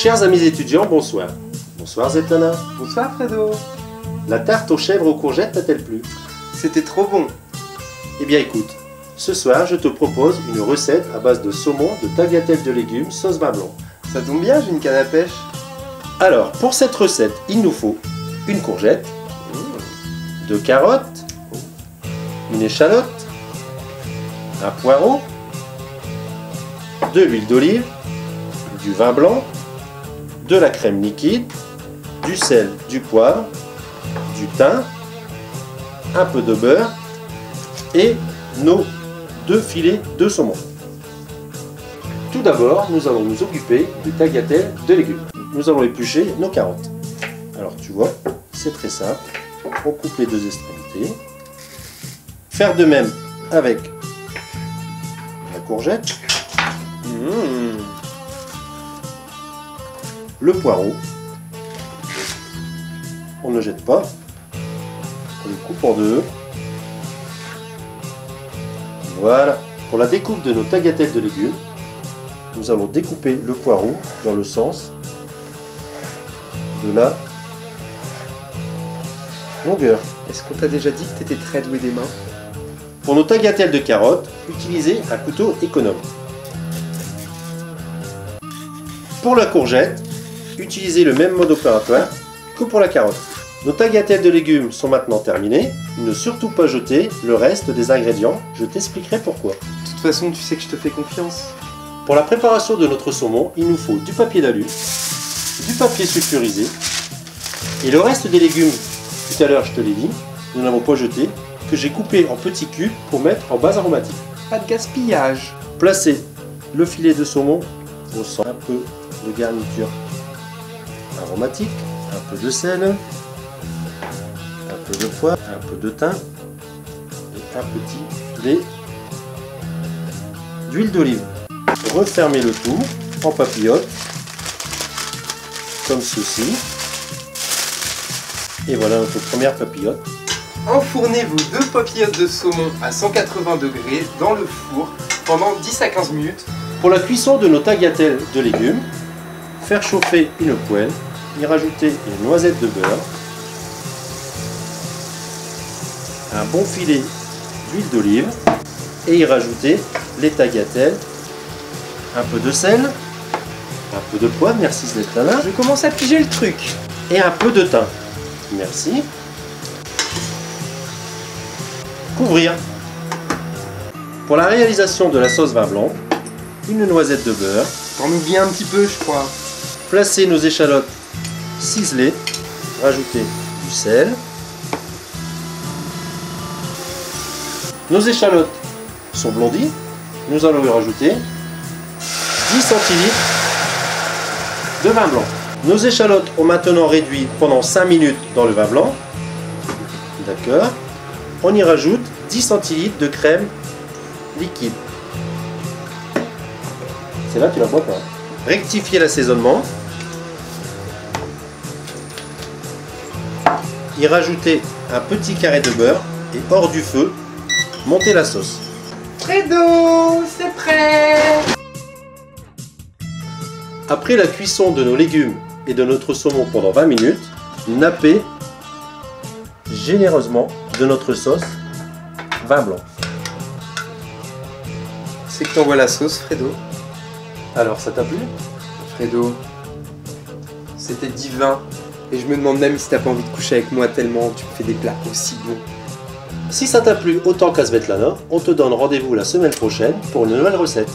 Chers amis étudiants, bonsoir. Bonsoir Svetlana. Bonsoir Fredo. La tarte aux chèvres aux courgettes t'a-t-elle plu? C'était trop bon. Eh bien écoute, ce soir je te propose une recette à base de saumon, de tagliatelle de légumes, sauce vin blanc. Ça tombe bien, j'ai une canne à pêche. Alors, pour cette recette, il nous faut une courgette, 2 carottes, une échalote, un poireau, de l'huile d'olive, du vin blanc, de la crème liquide, du sel, du poivre, du thym, un peu de beurre et nos 2 filets de saumon. Tout d'abord, nous allons nous occuper des tagliatelles de légumes. Nous allons éplucher nos carottes. Alors tu vois, c'est très simple. On coupe les 2 extrémités. Faire de même avec la courgette, le poireau. On ne jette pas. On le coupe en 2. Voilà. Pour la découpe de nos tagliatelles de légumes, nous allons découper le poireau dans le sens de la longueur. Est-ce qu'on t'a déjà dit que t'étais très doué des mains? Pour nos tagliatelles de carottes, utilisez un couteau économe. Pour la courgette, utilisez le même mode opératoire que pour la carotte. Nos tagliatelles de légumes sont maintenant terminées. Ne surtout pas jeter le reste des ingrédients, je t'expliquerai pourquoi. De toute façon, tu sais que je te fais confiance. Pour la préparation de notre saumon, il nous faut du papier d'alu, du papier sulfurisé et le reste des légumes. Tout à l'heure, je te l'ai dit, nous n'avons pas jeté, que j'ai coupé en petits cubes pour mettre en base aromatique. Pas de gaspillage. Placez le filet de saumon au centre, un peu de garniture aromatique, un peu de sel, un peu de poivre, un peu de thym et un petit filet d'huile d'olive. Refermez le tout en papillote, comme ceci. Et voilà notre première papillote. Enfournez vos 2 papillotes de saumon à 180 degrés dans le four pendant 10 à 15 minutes. Pour la cuisson de nos tagliatelles de légumes, faire chauffer une poêle, y rajouter une noisette de beurre, un bon filet d'huile d'olive et y rajouter les tagliatelles, un peu de sel, un peu de poivre, merci Svetlana, Je commence à piger le truc. et un peu de thym. Merci. Couvrir. Pour la réalisation de la sauce vin blanc, une noisette de beurre, T'en oublies un petit peu, je crois. placer nos échalotes ciselées, rajouter du sel. Nos échalotes sont blondies, nous allons y rajouter 10 centilitres de vin blanc. Nos échalotes ont maintenant réduit pendant 5 minutes dans le vin blanc. D'accord. On y rajoute 10 centilitres de crème liquide. C'est là, tu la bois pas. Rectifier l'assaisonnement. Y rajouter un petit carré de beurre et hors du feu, monter la sauce. Fredo, c'est prêt. Après la cuisson de nos légumes et de notre saumon pendant 20 minutes, nappez généreusement de notre sauce vin blanc. C'est que t'envoies la sauce, Fredo. Alors, ça t'a plu? Fredo, c'était divin. Et je me demande même si t'as pas envie de coucher avec moi tellement tu me fais des plats aussi bons. Si ça t'a plu autant qu'à Svetlana, on te donne rendez-vous la semaine prochaine pour une nouvelle recette.